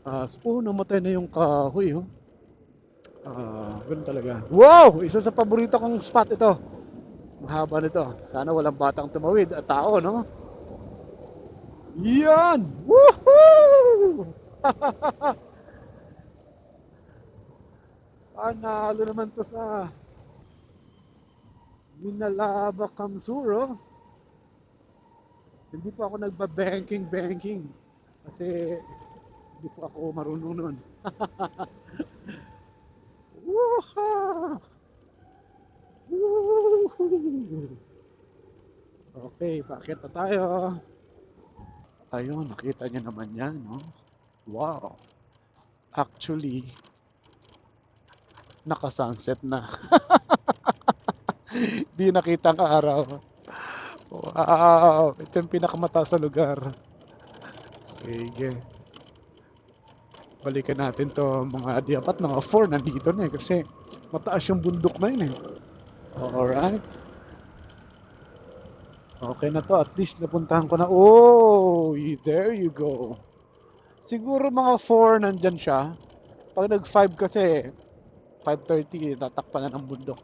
Namatay na yung kahoy, oh. Ganun talaga. Wow! Isa sa paborito kong spot ito. Mahaba nito. Sana walang batang tumawid at tao, no? Yan! Woohoo! Panalo naman to sa Minalaba Kamsuro. Hindi po ako nagba-banking kasi hindi po ako marunong nun. Woohoo! Woohoo! Okay, paakit na tayo. Ayun, nakita niyo naman yan, no? Wow! Actually, naka-sunset na. Di nakita ang araw. Wow! Ito yung pinakamataas na lugar. Sige. Balikan natin to mga dapat mga 4 nandito na eh kasi mataas yung bundok na yun eh. Alright. Okay na to. At least napuntahan ko na. Oh! There you go. Siguro mga 4 nandyan siya. Pag nag 5 kasi 5:30 tatakpan na ng bundok.